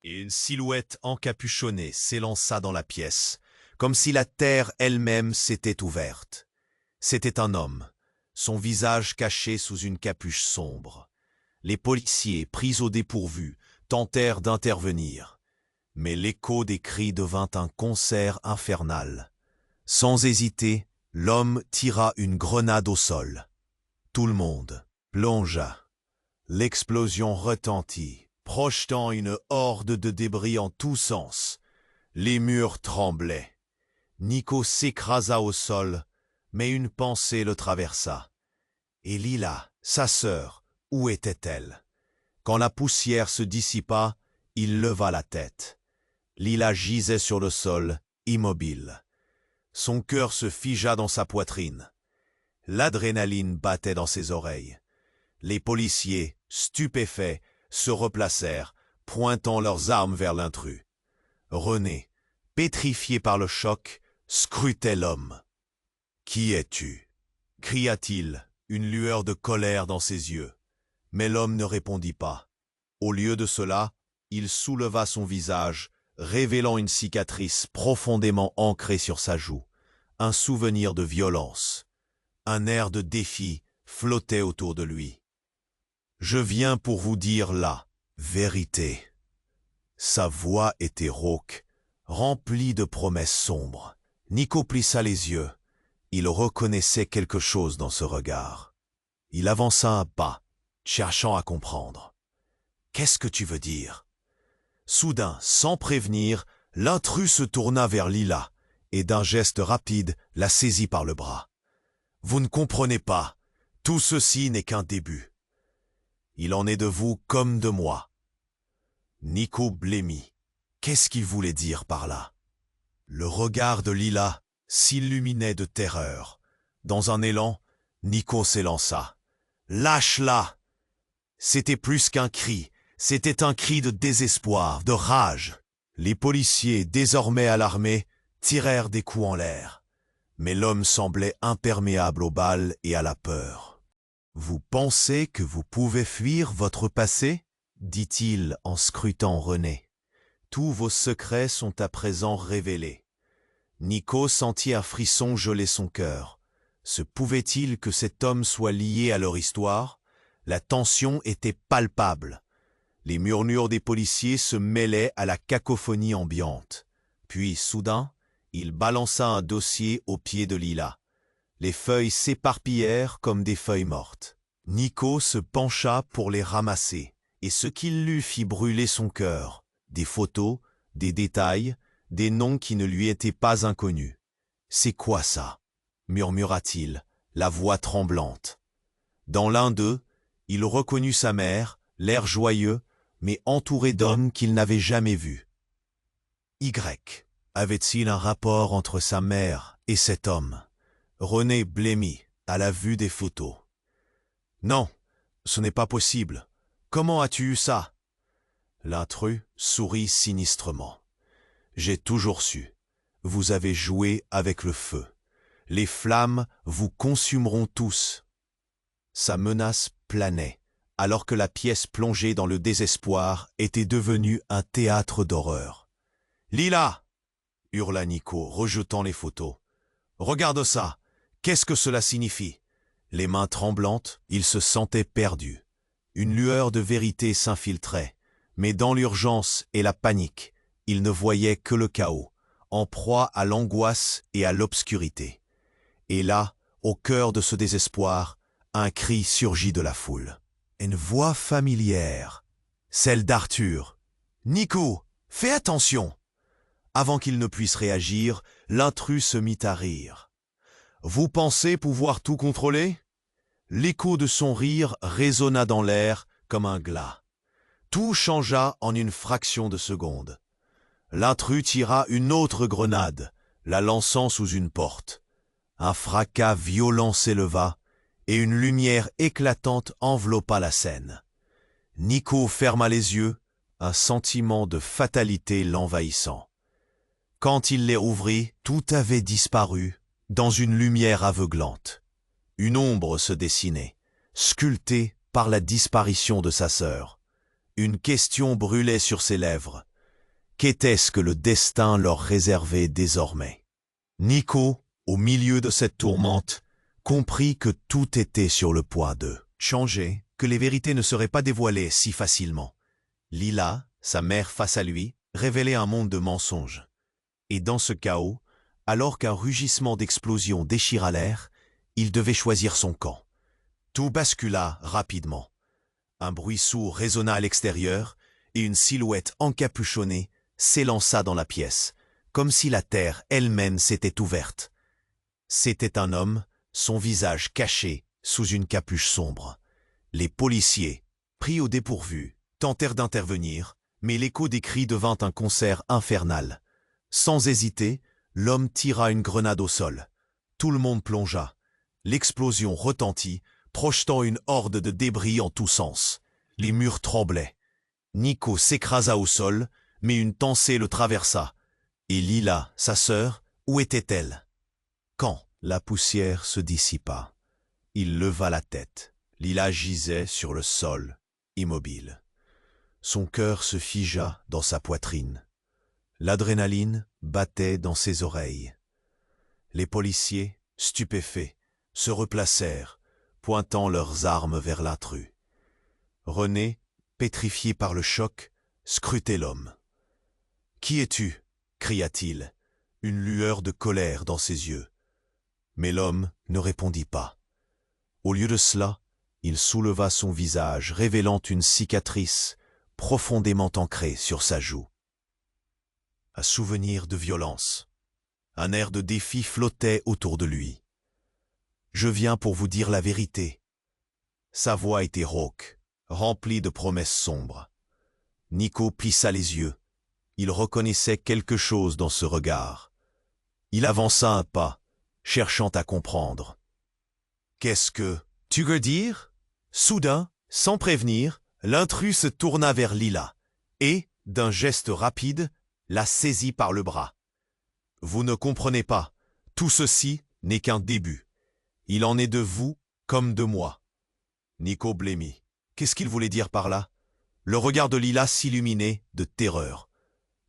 Et une silhouette encapuchonnée s'élança dans la pièce, comme si la terre elle-même s'était ouverte. C'était un homme, son visage caché sous une capuche sombre. Les policiers, pris au dépourvu, tentèrent d'intervenir. Mais l'écho des cris devint un concert infernal. Sans hésiter, l'homme tira une grenade au sol. Tout le monde plongea. L'explosion retentit, projetant une horde de débris en tous sens. Les murs tremblaient. Nico s'écrasa au sol, mais une pensée le traversa. Et Lila, sa sœur, où était-elle? Quand la poussière se dissipa, il leva la tête. Lila gisait sur le sol, immobile. Son cœur se figea dans sa poitrine. L'adrénaline battait dans ses oreilles. Les policiers, stupéfaits, se replacèrent, pointant leurs armes vers l'intrus. René, pétrifié par le choc, scrutait l'homme. « Qui es-tu » cria-t-il, une lueur de colère dans ses yeux. Mais l'homme ne répondit pas. Au lieu de cela, il souleva son visage, révélant une cicatrice profondément ancrée sur sa joue, un souvenir de violence. Un air de défi flottait autour de lui. « Je viens pour vous dire la vérité. » Sa voix était rauque, remplie de promesses sombres. Nico plissa les yeux. Il reconnaissait quelque chose dans ce regard. Il avança un pas, cherchant à comprendre. « Qu'est-ce que tu veux dire ?» Soudain, sans prévenir, l'intrus se tourna vers Lila et d'un geste rapide la saisit par le bras. « Vous ne comprenez pas, tout ceci n'est qu'un début. Il en est de vous comme de moi. » Nico blêmit. Qu'est-ce qu'il voulait dire par là? Le regard de Lila s'illuminait de terreur. Dans un élan, Nico s'élança. « Lâche-la !» C'était plus qu'un cri, c'était un cri de désespoir, de rage. Les policiers, désormais alarmés, tirèrent des coups en l'air. Mais l'homme semblait imperméable aux balles et à la peur. « Vous pensez que vous pouvez fuir votre passé ?» dit-il en scrutant René. Tous vos secrets sont à présent révélés. Nico sentit un frisson geler son cœur. Se pouvait-il que cet homme soit lié à leur histoire? La tension était palpable. Les murmures des policiers se mêlaient à la cacophonie ambiante. Puis, soudain, il balança un dossier au pied de Lila. Les feuilles s'éparpillèrent comme des feuilles mortes. Nico se pencha pour les ramasser, et ce qu'il lut fit brûler son cœur. Des photos, des détails, des noms qui ne lui étaient pas inconnus. « C'est quoi ça ?» murmura-t-il, la voix tremblante. Dans l'un d'eux, il reconnut sa mère, l'air joyeux, mais entouré d'hommes qu'il n'avait jamais vus. Y. Avait-il un rapport entre sa mère et cet homme? René blêmit à la vue des photos. « Non, ce n'est pas possible. Comment as-tu eu ça ?» L'intrus sourit sinistrement. « J'ai toujours su. Vous avez joué avec le feu. Les flammes vous consumeront tous. » Sa menace planait, alors que la pièce plongée dans le désespoir était devenue un théâtre d'horreur. « Lila !» hurla Nico, rejetant les photos. « Regarde ça! Qu'est-ce que cela signifie ?» Les mains tremblantes, il se sentait perdu. Une lueur de vérité s'infiltrait, mais dans l'urgence et la panique, il ne voyait que le chaos, en proie à l'angoisse et à l'obscurité. Et là, au cœur de ce désespoir, un cri surgit de la foule. Une voix familière, celle d'Arthur. « Nico, fais attention !» Avant qu'il ne puisse réagir, l'intrus se mit à rire. « Vous pensez pouvoir tout contrôler ?» L'écho de son rire résonna dans l'air comme un glas. Tout changea en une fraction de seconde. L'intrus tira une autre grenade, la lançant sous une porte. Un fracas violent s'éleva, et une lumière éclatante enveloppa la scène. Nico ferma les yeux, un sentiment de fatalité l'envahissant. Quand il les rouvrit, tout avait disparu dans une lumière aveuglante. Une ombre se dessinait, sculptée par la disparition de sa sœur. Une question brûlait sur ses lèvres. Qu'était-ce que le destin leur réservait désormais? Nico, au milieu de cette tourmente, comprit que tout était sur le point de changer, que les vérités ne seraient pas dévoilées si facilement. Lila, sa mère face à lui, révélait un monde de mensonges. Et dans ce chaos, alors qu'un rugissement d'explosion déchira l'air, il devait choisir son camp. Tout bascula rapidement. Un bruit sourd résonna à l'extérieur et une silhouette encapuchonnée s'élança dans la pièce, comme si la terre elle-même s'était ouverte. C'était un homme, son visage caché sous une capuche sombre. Les policiers, pris au dépourvu, tentèrent d'intervenir, mais l'écho des cris devint un concert infernal. Sans hésiter, l'homme tira une grenade au sol. Tout le monde plongea. L'explosion retentit, projetant une horde de débris en tous sens. Les murs tremblaient. Nico s'écrasa au sol, mais une pensée le traversa. Et Lila, sa sœur, où était-elle? Quand la poussière se dissipa, il leva la tête. Lila gisait sur le sol, immobile. Son cœur se figea dans sa poitrine. L'adrénaline battait dans ses oreilles. Les policiers, stupéfaits, se replacèrent, pointant leurs armes vers l'intrus. René, pétrifié par le choc, scrutait l'homme. « Qui es-tu » cria-t-il, une lueur de colère dans ses yeux. Mais l'homme ne répondit pas. Au lieu de cela, il souleva son visage, révélant une cicatrice profondément ancrée sur sa joue. Un souvenir de violence. Un air de défi flottait autour de lui. « Je viens pour vous dire la vérité. » Sa voix était rauque, remplie de promesses sombres. Nico plissa les yeux. Il reconnaissait quelque chose dans ce regard. Il avança un pas, cherchant à comprendre. « Qu'est-ce que tu veux dire ?» Soudain, sans prévenir, l'intrus se tourna vers Lila et, d'un geste rapide, la saisit par le bras. « Vous ne comprenez pas, tout ceci n'est qu'un début. Il en est de vous comme de moi. » Nico blêmit. Qu'est-ce qu'il voulait dire par là? Le regard de Lila s'illuminait de terreur.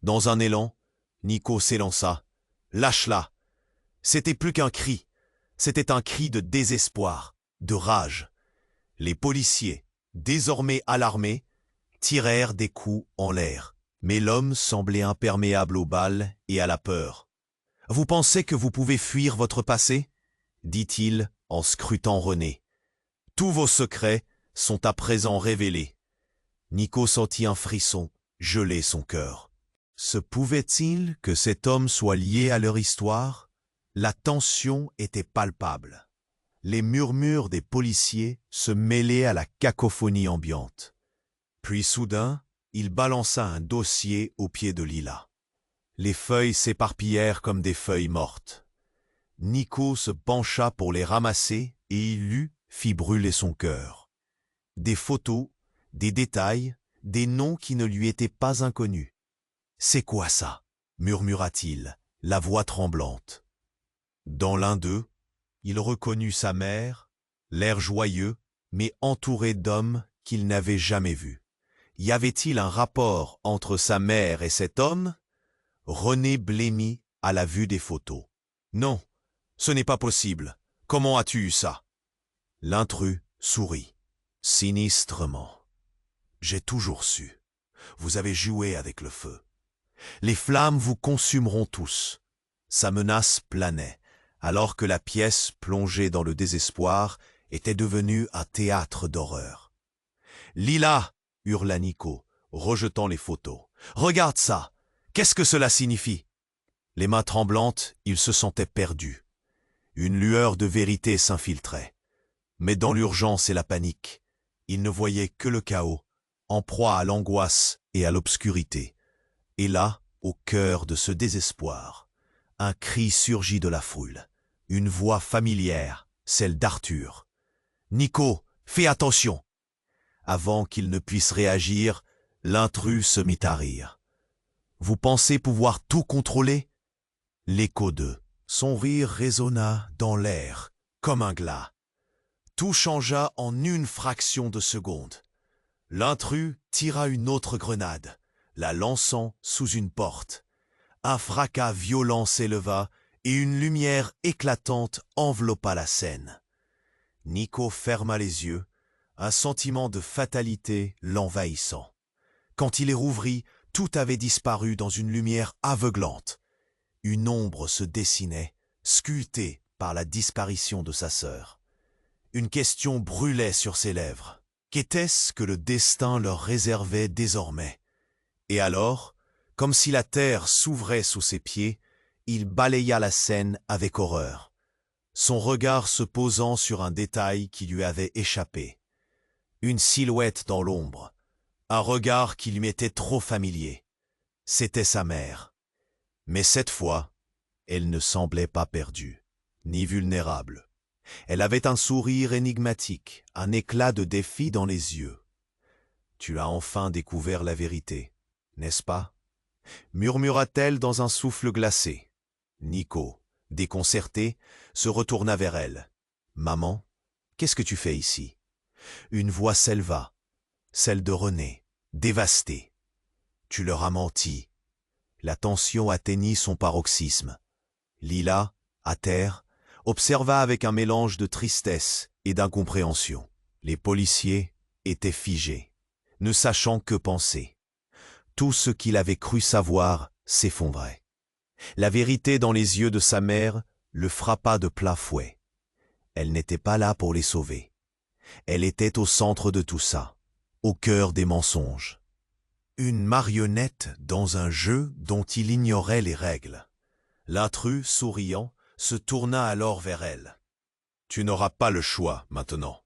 Dans un élan, Nico s'élança. « Lâche-la !» C'était plus qu'un cri. C'était un cri de désespoir, de rage. Les policiers, désormais alarmés, tirèrent des coups en l'air. Mais l'homme semblait imperméable aux balles et à la peur. « Vous pensez que vous pouvez fuir votre passé ?» dit-il en scrutant René. « Tous vos secrets sont à présent révélés. » Nico sentit un frisson geler son cœur. Se pouvait-il que cet homme soit lié à leur histoire? La tension était palpable. Les murmures des policiers se mêlaient à la cacophonie ambiante. Puis soudain, il balança un dossier aux pieds de Lila. Les feuilles s'éparpillèrent comme des feuilles mortes. Nico se pencha pour les ramasser et il fit brûler son cœur. Des photos, des détails, des noms qui ne lui étaient pas inconnus. « C'est quoi ça ?» murmura-t-il, la voix tremblante. Dans l'un d'eux, il reconnut sa mère, l'air joyeux, mais entouré d'hommes qu'il n'avait jamais vus. Y avait-il un rapport entre sa mère et cet homme? René blêmit à la vue des photos. « Non, ce n'est pas possible. Comment as-tu eu ça ?» L'intrus sourit, sinistrement. « J'ai toujours su. Vous avez joué avec le feu. Les flammes vous consumeront tous. » Sa menace planait, alors que la pièce, plongée dans le désespoir, était devenue un théâtre d'horreur. « Lila !» hurla Nico, rejetant les photos. « Regarde ça! Qu'est-ce que cela signifie ?» Les mains tremblantes, il se sentait perdu. Une lueur de vérité s'infiltrait. Mais dans l'urgence et la panique, il ne voyait que le chaos, en proie à l'angoisse et à l'obscurité. Et là, au cœur de ce désespoir, un cri surgit de la foule, une voix familière, celle d'Arthur. « Nico, fais attention !» Avant qu'il ne puisse réagir, l'intrus se mit à rire. « Vous pensez pouvoir tout contrôler ?» L'écho de son rire résonna dans l'air, comme un glas. Tout changea en une fraction de seconde. L'intrus tira une autre grenade, la lançant sous une porte. Un fracas violent s'éleva et une lumière éclatante enveloppa la scène. Nico ferma les yeux, un sentiment de fatalité l'envahissant. Quand il les rouvrit, tout avait disparu dans une lumière aveuglante. Une ombre se dessinait, sculptée par la disparition de sa sœur. Une question brûlait sur ses lèvres. Qu'était-ce que le destin leur réservait désormais? Et alors, comme si la terre s'ouvrait sous ses pieds, il balaya la scène avec horreur, son regard se posant sur un détail qui lui avait échappé. Une silhouette dans l'ombre, un regard qui lui était trop familier. C'était sa mère. Mais cette fois, elle ne semblait pas perdue, ni vulnérable. Elle avait un sourire énigmatique, un éclat de défi dans les yeux. « Tu as enfin découvert la vérité, n'est-ce pas ?» murmura-t-elle dans un souffle glacé. Nico, déconcerté, se retourna vers elle. « Maman, qu'est-ce que tu fais ici ?» Une voix s'éleva, celle de René, dévastée. « Tu leur as menti. » La tension atteignit son paroxysme. Lila, à terre, observa avec un mélange de tristesse et d'incompréhension. Les policiers étaient figés, ne sachant que penser. Tout ce qu'il avait cru savoir s'effondrait. La vérité dans les yeux de sa mère le frappa de plein fouet. Elle n'était pas là pour les sauver. Elle était au centre de tout ça, au cœur des mensonges. Une marionnette dans un jeu dont il ignorait les règles. L'intrus, souriant, se tourna alors vers elle. « Tu n'auras pas le choix maintenant.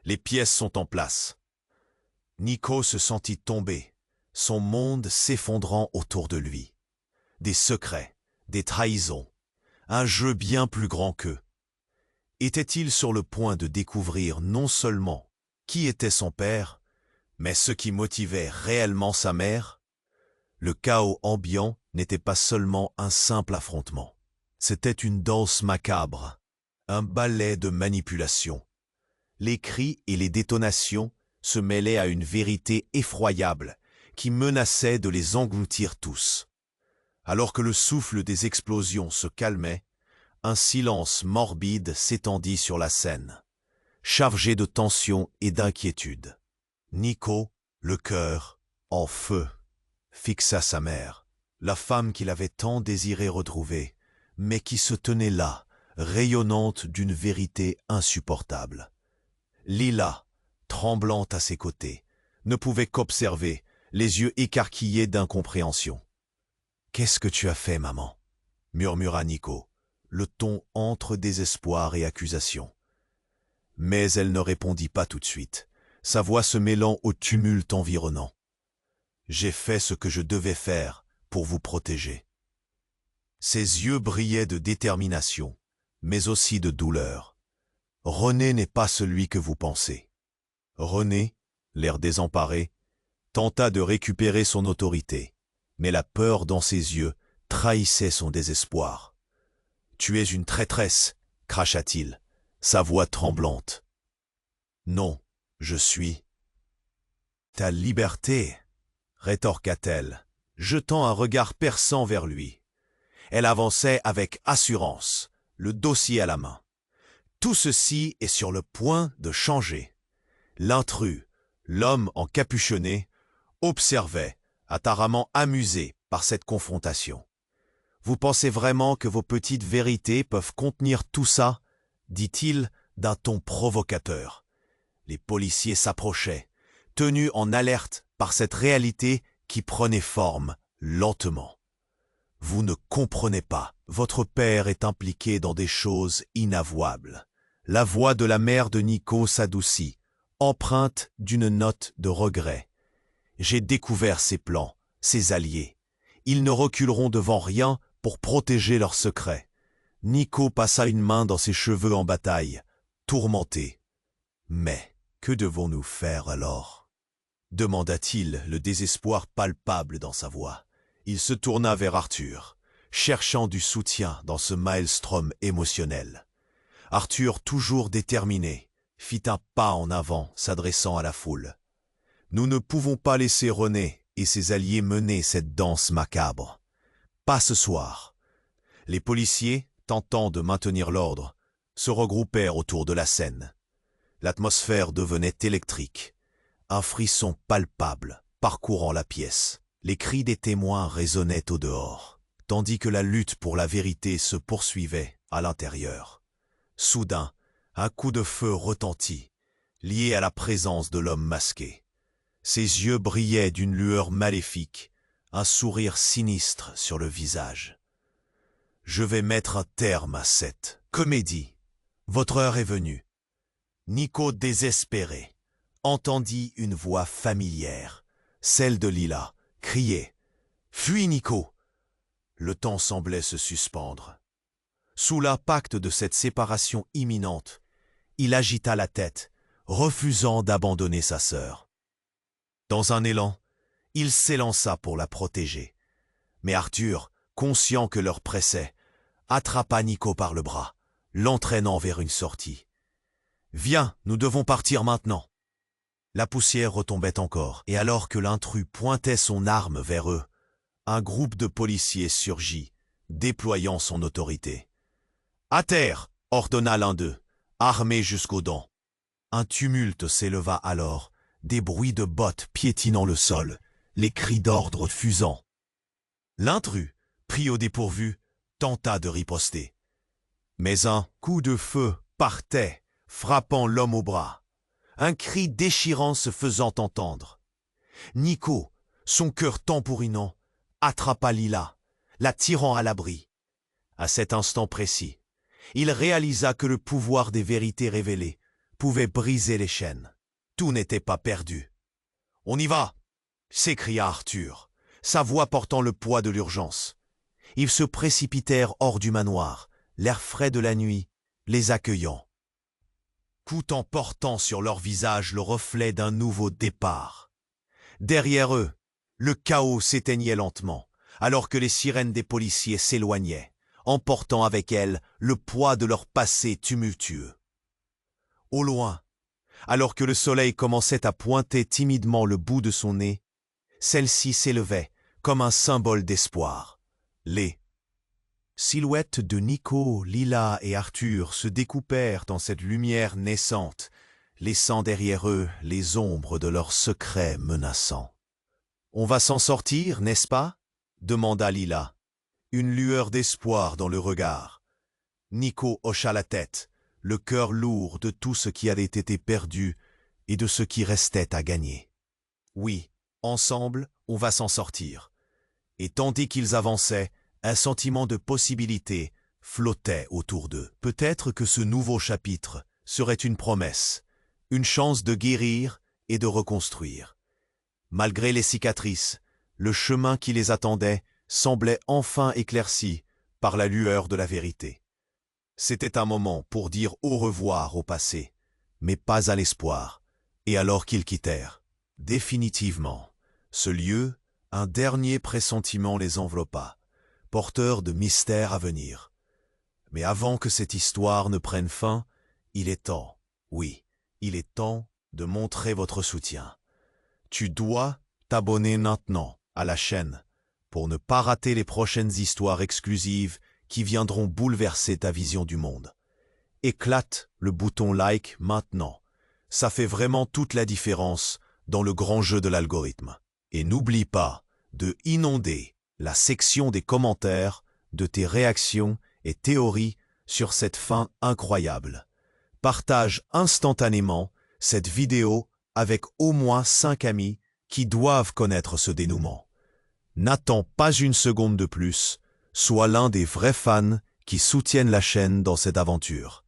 Les pièces sont en place. » Nico se sentit tomber, son monde s'effondrant autour de lui. Des secrets, des trahisons, un jeu bien plus grand qu'eux. Était-il sur le point de découvrir non seulement qui était son père, mais ce qui motivait réellement sa mère? Le chaos ambiant n'était pas seulement un simple affrontement. C'était une danse macabre, un ballet de manipulation. Les cris et les détonations se mêlaient à une vérité effroyable qui menaçait de les engloutir tous. Alors que le souffle des explosions se calmait, un silence morbide s'étendit sur la scène, chargé de tension et d'inquiétude. Nico, le cœur en feu, fixa sa mère, la femme qu'il avait tant désiré retrouver, mais qui se tenait là, rayonnante d'une vérité insupportable. Lila, tremblante à ses côtés, ne pouvait qu'observer, les yeux écarquillés d'incompréhension. « Qu'est-ce que tu as fait, maman ?» murmura Nico, le ton entre désespoir et accusation. Mais elle ne répondit pas tout de suite, sa voix se mêlant au tumulte environnant. « J'ai fait ce que je devais faire pour vous protéger. » Ses yeux brillaient de détermination, mais aussi de douleur. « René n'est pas celui que vous pensez. » René, l'air désemparé, tenta de récupérer son autorité, mais la peur dans ses yeux trahissait son désespoir. « Tu es une traîtresse, » cracha-t-il, sa voix tremblante. « Non, je suis... »« Ta liberté » rétorqua-t-elle, jetant un regard perçant vers lui. Elle avançait avec assurance, le dossier à la main. Tout ceci est sur le point de changer. L'intrus, l'homme encapuchonné, observait, apparemment amusé par cette confrontation. « Vous pensez vraiment que vos petites vérités peuvent contenir tout ça ?» dit-il d'un ton provocateur. Les policiers s'approchaient, tenus en alerte par cette réalité qui prenait forme lentement. « Vous ne comprenez pas, votre père est impliqué dans des choses inavouables. » La voix de la mère de Nico s'adoucit, empreinte d'une note de regret. « J'ai découvert ses plans, ses alliés. Ils ne reculeront devant rien pour protéger leurs secrets. » Nico passa une main dans ses cheveux en bataille, tourmenté. « Mais que devons-nous faire alors ?» demanda-t-il, le désespoir palpable dans sa voix. Il se tourna vers Arthur, cherchant du soutien dans ce maelstrom émotionnel. Arthur, toujours déterminé, fit un pas en avant, s'adressant à la foule. « Nous ne pouvons pas laisser René et ses alliés mener cette danse macabre. Pas ce soir. » Les policiers, tentant de maintenir l'ordre, se regroupèrent autour de la scène. L'atmosphère devenait électrique. Un frisson palpable parcourant la pièce. Les cris des témoins résonnaient au dehors, tandis que la lutte pour la vérité se poursuivait à l'intérieur. Soudain, un coup de feu retentit, lié à la présence de l'homme masqué. Ses yeux brillaient d'une lueur maléfique, un sourire sinistre sur le visage. « Je vais mettre un terme à cette comédie. Votre heure est venue. » Nico, désespéré, entendit une voix familière, celle de Lila, crier « Fuis, Nico !» Le temps semblait se suspendre. Sous l'impact de cette séparation imminente, il agita la tête, refusant d'abandonner sa sœur. Dans un élan, il s'élança pour la protéger. Mais Arthur, conscient que l'heure pressait, attrapa Nico par le bras, l'entraînant vers une sortie. « Viens, nous devons partir maintenant. » La poussière retombait encore, et alors que l'intrus pointait son arme vers eux, un groupe de policiers surgit, déployant son autorité. « À terre !» ordonna l'un d'eux, armé jusqu'aux dents. Un tumulte s'éleva alors, des bruits de bottes piétinant le sol, les cris d'ordre fusant. L'intrus, pris au dépourvu, tenta de riposter. Mais un coup de feu partait, frappant l'homme au bras, un cri déchirant se faisant entendre. Nico, son cœur tambourinant, attrapa Lila, la tirant à l'abri. À cet instant précis, il réalisa que le pouvoir des vérités révélées pouvait briser les chaînes. Tout n'était pas perdu. « On y va !» s'écria Arthur, sa voix portant le poids de l'urgence. Ils se précipitèrent hors du manoir, l'air frais de la nuit les accueillant, tout en portant sur leur visage le reflet d'un nouveau départ. Derrière eux, le chaos s'éteignait lentement, alors que les sirènes des policiers s'éloignaient, emportant avec elles le poids de leur passé tumultueux. Au loin, alors que le soleil commençait à pointer timidement le bout de son nez, Celle-ci s'élevait comme un symbole d'espoir. Les silhouettes de Nico, Lila et Arthur se découpèrent dans cette lumière naissante, laissant derrière eux les ombres de leurs secrets menaçants. « On va s'en sortir, n'est-ce pas ?» demanda Lila, une lueur d'espoir dans le regard. Nico hocha la tête, le cœur lourd de tout ce qui avait été perdu et de ce qui restait à gagner. « Oui, ensemble, on va s'en sortir. » Et tandis qu'ils avançaient, un sentiment de possibilité flottait autour d'eux. Peut-être que ce nouveau chapitre serait une promesse, une chance de guérir et de reconstruire. Malgré les cicatrices, le chemin qui les attendait semblait enfin éclairci par la lueur de la vérité. C'était un moment pour dire au revoir au passé, mais pas à l'espoir, et alors qu'ils quittèrent, définitivement, ce lieu, un dernier pressentiment les enveloppa, porteur de mystères à venir. Mais avant que cette histoire ne prenne fin, il est temps, oui, il est temps de montrer votre soutien. Tu dois t'abonner maintenant à la chaîne pour ne pas rater les prochaines histoires exclusives qui viendront bouleverser ta vision du monde. Éclate le bouton like maintenant. Ça fait vraiment toute la différence dans le grand jeu de l'algorithme. Et n'oublie pas de inonder la section des commentaires de tes réactions et théories sur cette fin incroyable. Partage instantanément cette vidéo avec au moins 5 amis qui doivent connaître ce dénouement. N'attends pas une seconde de plus, sois l'un des vrais fans qui soutiennent la chaîne dans cette aventure.